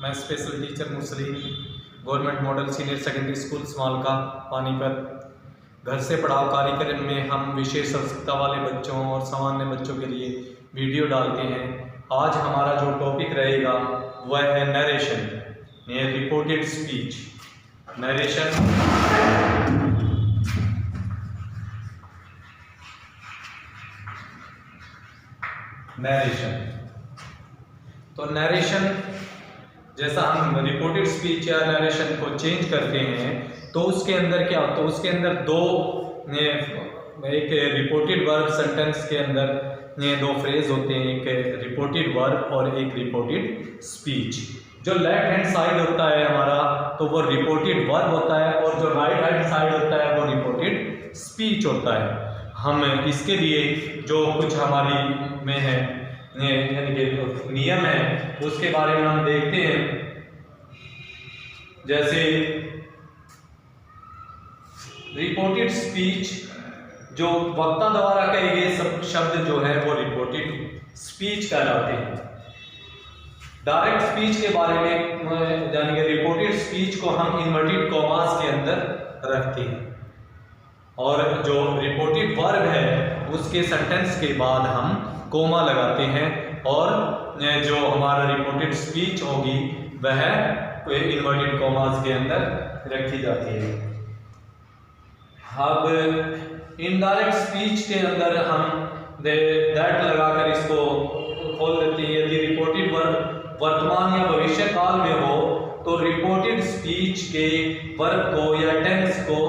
मैं special teacher Muslim government model senior secondary school Smalkha Panipat. घर से पढ़ाओ कार्यक्रम में हम विशेष आवश्यकता वाले बच्चों और सामान्य बच्चों के लिए वीडियो डालते हैं। आज हमारा जो टॉपिक रहेगा वह है नरेशन, रिपोर्टेड स्पीच। नरेशन तो नरेशन जैसा हम रिपोर्टेड स्पीच या नरेशन को चेंज करते हैं तो उसके अंदर क्या होता है, उसके अंदर एक रिपोर्टेड वर्ब सेंटेंस के अंदर ये दो फ्रेज होते हैं, एक रिपोर्टेड वर्ब और एक रिपोर्टेड स्पीच। जो लेफ्ट हैंड साइड होता है हमारा तो वो रिपोर्टेड वर्ब होता है और जो राइट हैंड साइड होता है वो रिपोर्टेड स्पीच होता है। हम इसके लिए जो कुछ हमारी में है यानी कि नियम है उसके बारे में हम देखते हैं। जैसे रिपोर्टेड स्पीच जो वक्ता द्वारा कहे गए सब शब्द जो है वो रिपोर्टेड स्पीच कहलाते हैं। डायरेक्ट स्पीच के बारे में यानी कि रिपोर्टेड स्पीच को हम इन्वर्टेड कॉमास के अंदर रखते हैं और जो रिपोर्टेड वर्ब है उसके सेंटेंस के बाद हम कोमा लगाते हैं और जो हमारा रिपोर्टेड स्पीच होगी वह इन्वर्टेड कॉमास के अंदर रखी जाती है। अब इनडायरेक्ट स्पीच के अंदर हम दैट लगाकर इसको खोल देते हैं। यदि रिपोर्टेड वर्ब वर्तमान या भविष्य काल में हो तो रिपोर्टेड स्पीच के वर्ब को या टेंस को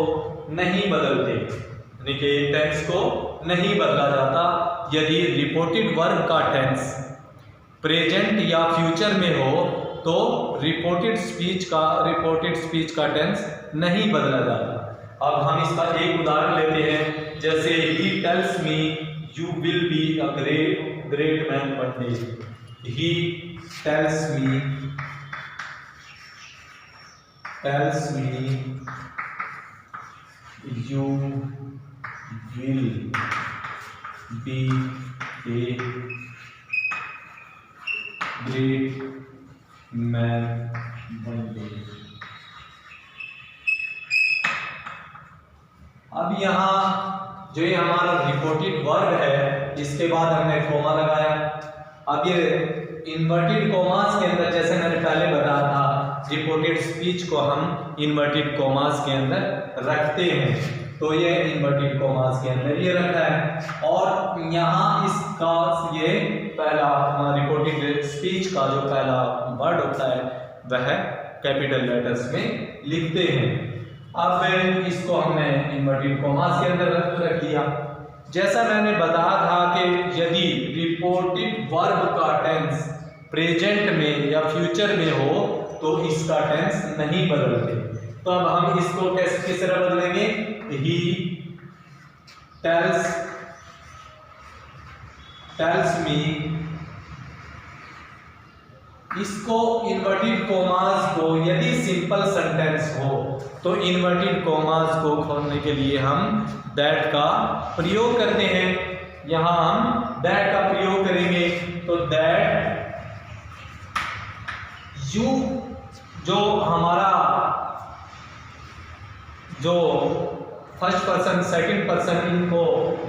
नहीं बदलते, यानी कि टेंस को नहीं बदला जाता। यदि रिपोर्टेड वर्ब का टेंस प्रेजेंट या फ्यूचर में हो तो रिपोर्टेड स्पीच का टेंस नहीं बदला जाता। अब हम इसका एक उदाहरण लेते हैं। जैसे he tells me you will be a great man one day. He tells me you will be a great man one day। अब यहाँ जो ये हमारा रिपोर्टेड वर्ब है इसके बाद हमने कोमा लगाया। अब ये इन्वर्टेड कॉमास के अंदर जैसे मैंने पहले बताया था रिपोर्टेड स्पीच को हम इन्वर्टेड कॉमास के अंदर रखते हैं, तो ये इन्वर्टेड कॉमास के अंदर ये रखा है। और यहाँ इसका ये पहला रिपोर्टेड स्पीच का जो पहला वर्ड होता है वह कैपिटल लेटर्स में लिखते हैं। अब इसको हमने इन्वर्टेड कॉमास के अंदर रख दिया। जैसा मैंने बताया था कि यदि रिपोर्टेड वर्ब का टेंस प्रेजेंट में या फ्यूचर में हो तो इसका टेंस नहीं बदलते। तो अब हम इसको किस तरह बदलेंगे? He tells me. इसको इन्वर्टेड कॉमास को यदि सिंपल सेंटेंस हो तो इन्वर्टेड कॉमास को खोलने के लिए हम दैट का प्रयोग करते हैं। यहां हम दैट का प्रयोग करेंगे तो दैट यू जो हमारा जो फर्स्ट पर्सन सेकंड पर्सन इनको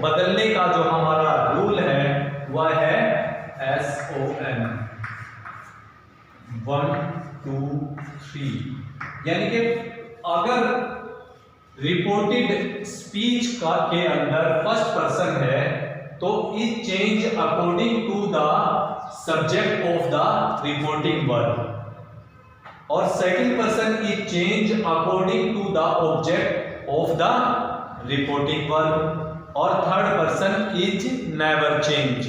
बदलने का जो हमारा रूल है वह है SON 1 2 3। यानी कि अगर रिपोर्टेड स्पीच के अंदर फर्स्ट पर्सन है तो is change according to the subject of the reporting verb और second person is change according to the object of the reporting verb और third person is never change.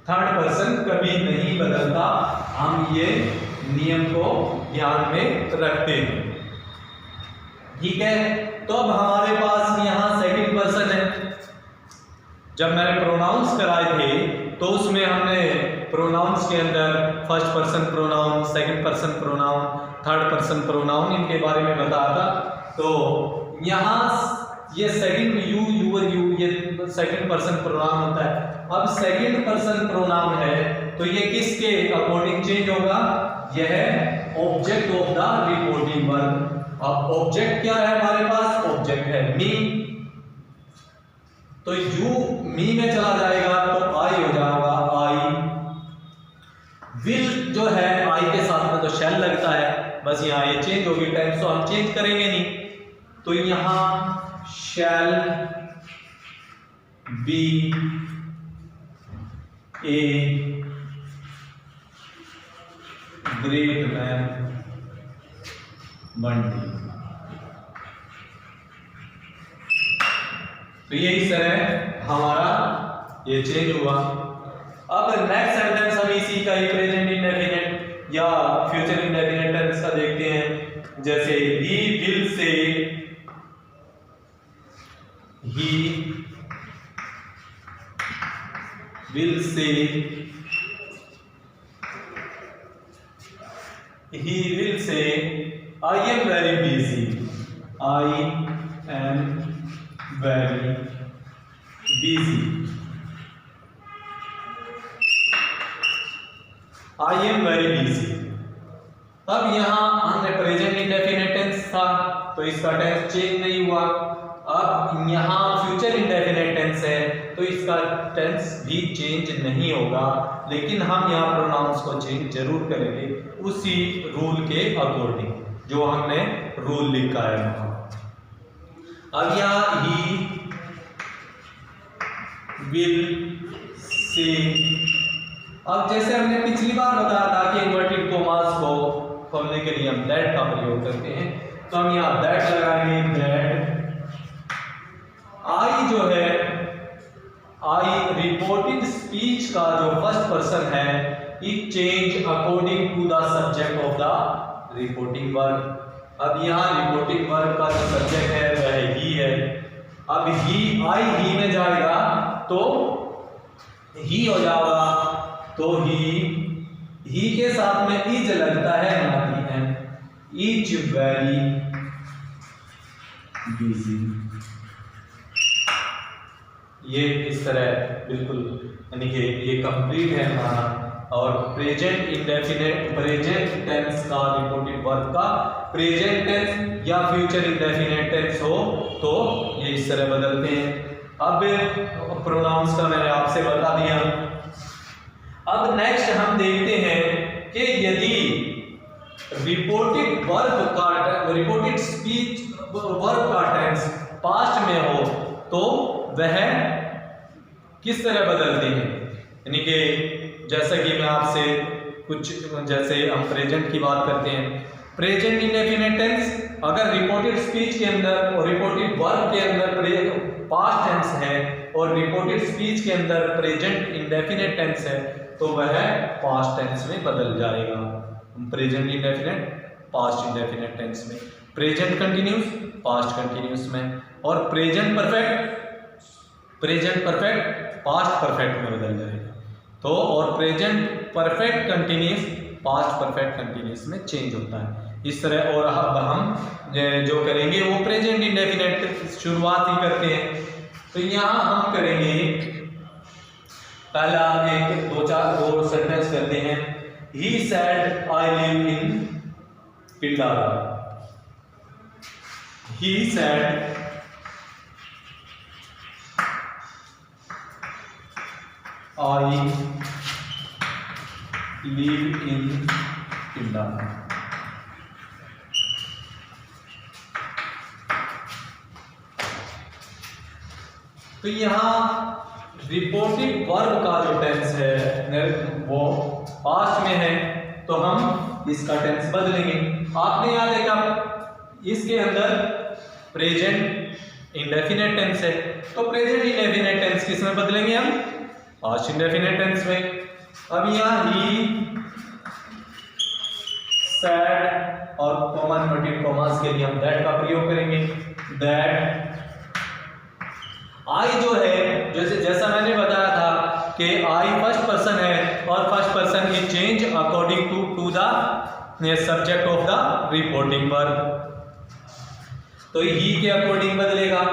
Third person कभी नहीं बदलता। हम ये नियम को ध्यान में रखते हैं, ठीक है। तो अब हमारे पास यहाँ सेकंड पर्सन है। जब मैंने प्रोनाउंस कराए थे तो उसमें हमने प्रोनाउंस के अंदर first person pronoun, second person pronoun, third person pronoun इनके बारे में बताया था। तो यहाँ ये सेकंड यू यूर यू ये सेकंड पर्सन प्रोनाउन होता है। अब सेकंड पर्सन प्रोनाउन है तो ये किसके अकॉर्डिंग चेंज होगा? यह object of the reporting verb. अब ऑब्जेक्ट क्या है हमारे पास? ऑब्जेक्ट है मी, तो यू मी में चला जाएगा तो आई हो जाएगा आई। विल जो है आई के साथ में तो शैल लगता है, बस यहाँ ये चेंज होगी, टेंस तो हम चेंज करेंगे नहीं, तो यहां shall be a great man Bunty. तो ये इस तरह हमारा ये चेंज हुआ। अब नेक्स्ट सेंटेंस हम इसी का ही प्रेजेंट इंडेफिनिट या फ्यूचर इंडेफिनिट टेंस का देखते हैं। जैसे he will say, he will say, he will say I am very busy, I am very busy, I am very busy। अब यहां हमने प्रेजेंट इंडेफिनिट टेंस था तो इसका टेंस चेंज नहीं हुआ। अब यहां फ्यूचर इंडेफिनिट टेंस है तो इसका टेंस भी चेंज नहीं होगा, लेकिन हम यहाँ प्रोनाउंस को चेंज जरूर करेंगे उसी रूल के अकॉर्डिंग जो हमने रूल लिखा है वहां। अब यहाँ ही विल से, अब जैसे हमने पिछली बार बताया था कि इन्वर्टेड कोमास को खोलने के लिए हम दैट का प्रयोग करते हैं, तो हम यहाँ दैट लगाएंगे। दैट आई जो है, आई रिपोर्टेड स्पीच का जो फर्स्ट पर्सन है, it change according to the subject of the reporting verb. अब यहाँ रिपोर्टिंग वर्ब का जो सब्जेक्ट है वह ही है। अब ही, आई ही में जाएगा तो ही हो जाएगा, तो ही के साथ में इज लगता है, ना कि एम। Is very busy. ये इस तरह बिल्कुल, यानी कि ये कंप्लीट है हमारा। और प्रेजेंट इंडेफिनिट, प्रेजेंट टेंस का रिपोर्टेड वर्ब का प्रेजेंट टेंस या फ्यूचर इंडेफिनिट टेंस हो तो ये इस तरह बदलते हैं। अब प्रोनाउंस का मैंने आपसे बता दिया। अब नेक्स्ट हम देखते हैं कि यदि रिपोर्टेड वर्ब का, रिपोर्टेड स्पीच वर्ब का टेंस पास्ट में हो तो वह किस तरह बदलते हैं। यानी कि जैसा कि मैं आपसे कुछ, जैसे हम प्रेजेंट की बात करते हैं, प्रेजेंट इंडेफिनिट टेंस अगर रिपोर्टेड स्पीच के अंदर और रिपोर्टेड वर्ब के अंदर पास्ट टेंस है और रिपोर्टेड स्पीच के अंदर प्रेजेंट इंडेफिनिट टेंस है तो वह पास्ट टेंस में बदल जाएगा। Present indefinite past indefinite tense में, प्रेजेंट कंटिन्यूस पास्ट कंटिन्यूस में, और प्रेजेंट परफेक्ट पास्ट परफेक्ट में बदल जाएगा। तो और present perfect continuous past perfect continuous में चेंज होता है इस तरह। और अब हम जो करेंगे वो प्रेजेंट इंडेफिनिट शुरुआत ही करते हैं। तो यहाँ हम करेंगे पहला एक दो सेंटेंस करते हैं। He said I live in Pindara. He said I live in Pindara। तो यहाँ रिपोर्टेड वर्ब का जो टेंस है वो पास्ट में है तो हम इसका टेंस बदलेंगे। आपने यहाँ देखा इसके अंदर प्रेजेंट इंडेफिनिट टेंस है तो प्रेजेंट इंडेफिनिट टेंस किस में बदलेंगे हम? पास्ट इंडेफिनिट टेंस में। अब यहाँ ही सैड और कॉमन इन्वर्टेड कॉमास के लिए हम दैट का प्रयोग करेंगे। दैट आई जो है, जैसा मैंने बताया था कि आई फर्स्ट पर्सन है और first person is change according to the subject of the reporting verb. तो ही के अकॉर्डिंग बदलेगा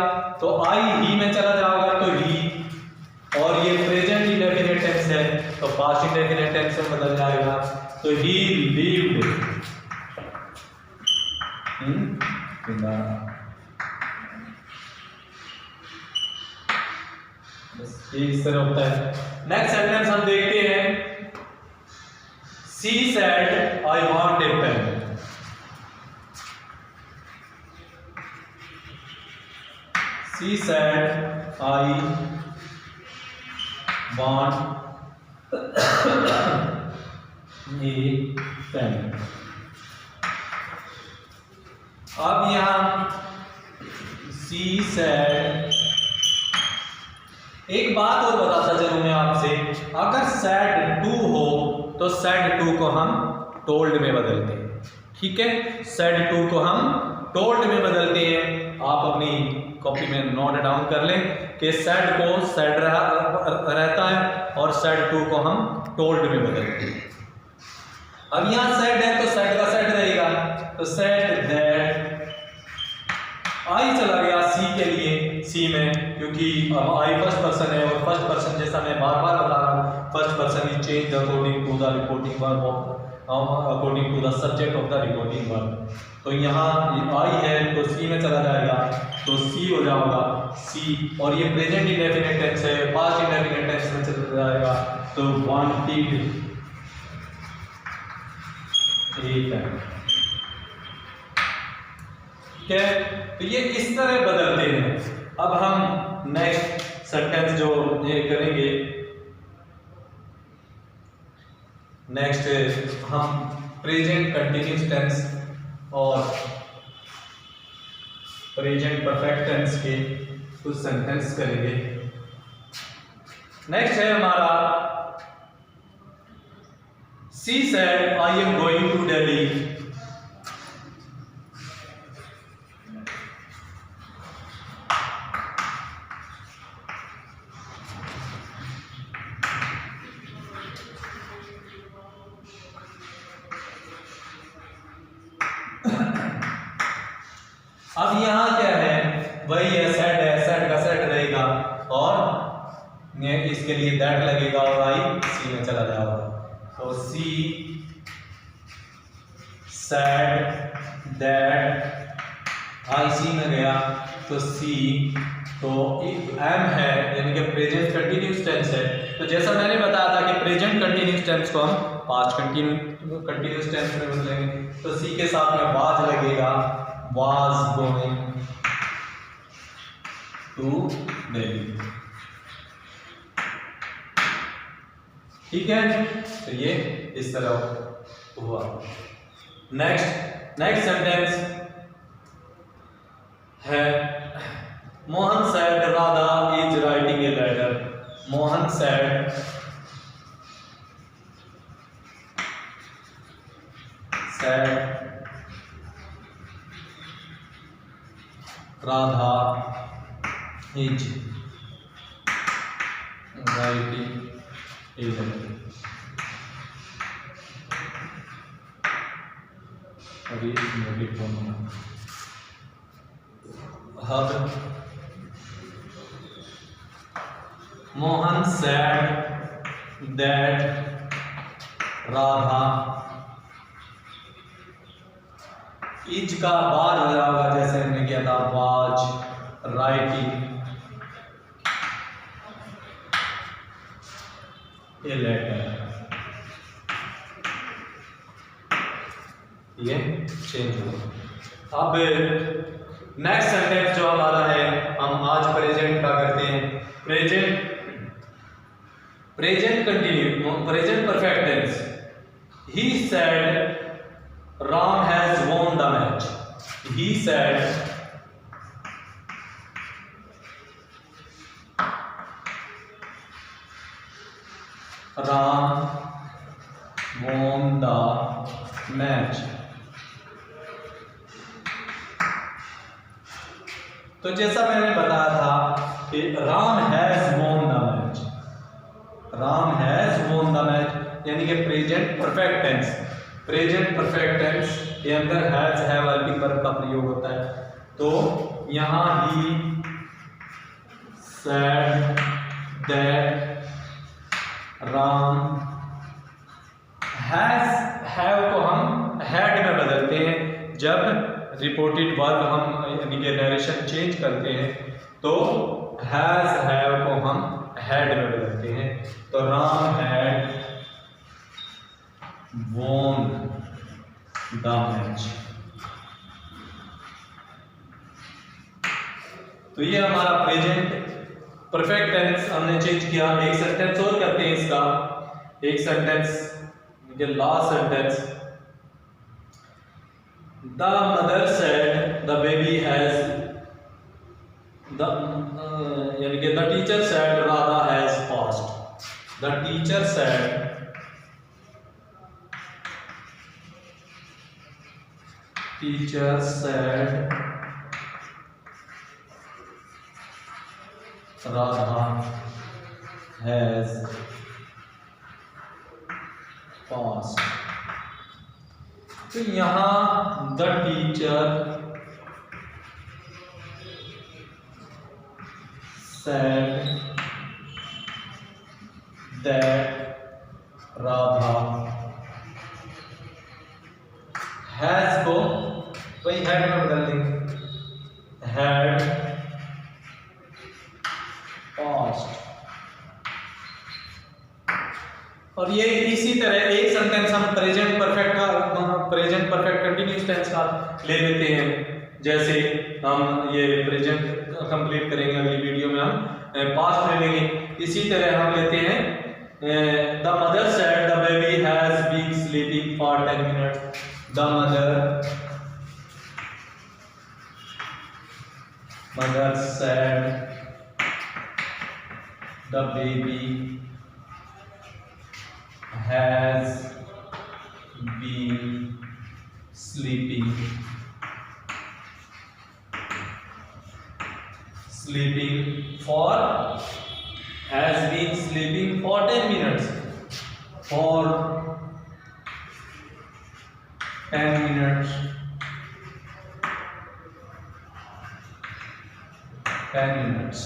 तो आई ही में चला जाएगा तो ही, और ये प्रेजेंट इंडेफिनिट टेंस है तो पास्ट इंडेफिनिट टेंस में बदल जाएगा। तो ही लिव्ड जिंदा इस तरह होता है। नेक्स्ट सेंटेंस हम देखते हैं, she said I want a pen. She said I want a pen. अब यहां सी सेड, एक बात और बताता चलूं मैं आपसे, अगर सेड टू हो तो सेड टू को हम टोल्ड में बदलते हैं, ठीक है। सेड टू को हम टोल्ड में बदलते हैं। आप अपनी कॉपी में नोट डाउन कर लें कि सेड को सेड रहता है और सेड टू को हम टोल्ड में बदलते हैं। अब यहां सेड है तो सेड का सेड रहेगा, तो सेड दैट, आई चला गया सी के लिए, सी में, क्योंकि आई फर्स्ट पर्सन है और फर्स्ट पर्सन जैसा मैं बार बार बता रहा हूँ, first person is change according to the reporting verb of, according to the subject of the reporting verb. तो यहाँ आई है तो सी में चला जाएगा, तो सी हो जाएगा सी, और ये प्रेजेंट इंडेफिनिट टेंस है, पास्ट इंडेफिनिट टेंस में चला जाएगा, तो वांटेड एक है, ठीक है। तो ये इस तरह बदलते हैं। अब हम नेक्स्ट सेंटेंस जो ये करेंगे, नेक्स्ट हम प्रेजेंट कंटिन्यूअस टेंस और प्रेजेंट परफेक्ट टेंस के कुछ सेंटेंस करेंगे। नेक्स्ट है हमारा, she said I am going to Delhi. अब यहां क्या है, वही है, सेड का सेड रहेगा और इसके लिए दैट लगेगा और आई सी में चला जाएगा, तो सी सेड दैट, आई सी में गया तो सी, तो एम है यानी कि प्रेजेंट कंटिन्यूअस टेंस है। तो जैसा मैंने बताया था कि प्रेजेंट कंटिन्यूअस टेंस को हम पास्ट कंटिन्यूअस टेंस में बदलेंगे, तो सी के साथ में वाज लगेगा, was going to Delhi, ठीक है। तो ये इस तरह हुआ। नेक्स्ट सेंटेंस है, Mohan said Radha is writing a letter. Mohan said Radha is writing a letter. अभी लिख हब Mohan said that Radha, is का बाद हो जाएगा जैसे हमने किया था, वाज राइटिंग ए लेटर, ये चेंज हुआ। अब नेक्स्ट सेंटेंस जो हमारा है, हम आज प्रेजेंट का करते हैं। Present continue, present perfect tense. He said Ram has won the match. He said Ram won the match. तो जैसा मैंने बताया था कि Ram has won the match. Ram has won the match यानी कि present perfect tense. Present perfect tense के अंदर हैज हैव हेल्पिंग वर्ब का प्रयोग होता है। तो यहां he said that Ram, has have को हम हैड में बदलते हैं, जब रिपोर्टेड वर्ब हम यानी कि नरेशन चेंज करते हैं तो हैज हैव को हम हैड में बदलते हैं। तो Ram had won the match. तो ये हमारा प्रेजेंट परफेक्ट टेंस हमने चेंज किया। एक सेंटेंस और करते हैं इसका, एक sentence last sentence, the mother said the baby has the यानी कि the teacher said Radha has passed. The teacher said Radha has passed. तो यहां the teacher said that Radha has को वही हैड में बदल देंगे, हैड पास्ट। और ये इसी तरह एक सेंटेंस हम प्रेजेंट परफेक्ट कंटिन्यूअस टेंस का ले लेते हैं। जैसे हम ये प्रेजेंट कंप्लीट करेंगे अगली वीडियो में, हम पास्ट ले लेंगे। इसी तरह हम लेते हैं the mother said the baby has been sleeping for 10 minutes. The mother said the baby has been sleeping for 10 minutes, for 10 minutes, 10 minutes।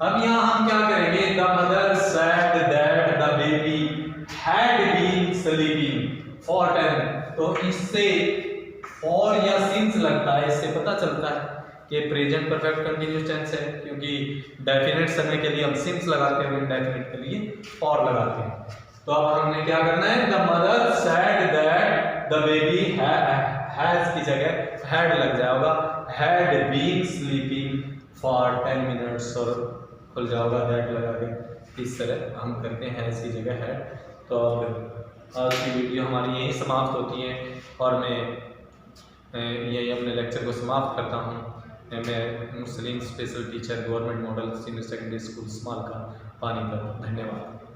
अब यहाँ हम क्या करेंगे, the mother said that the baby had been sleeping for 10। तो इससे for या since लगता है, इससे पता चलता है कि प्रेजेंट परफेक्ट कंटिन्यूअस टेंस है, क्योंकि डेफिनेट समय के लिए हम सिंस लगाते हैं, इंडेफिनिट के लिए फॉर लगाते हैं। तो अब हमने क्या करना है, the mother said that the baby has की जगह हैड लग जाएगा, had been sleeping for 10 minutes और खुल जाओगा दैट लगा के। इस तरह हम करते हैं इसकी जगह है। तो अब आज की वीडियो हमारी यहीं समाप्त होती है और मैं यही अपने लेक्चर को समाप्त करता हूँ। मैं Muslim special teacher government model senior secondary school Smalkha Panipat. धन्यवाद।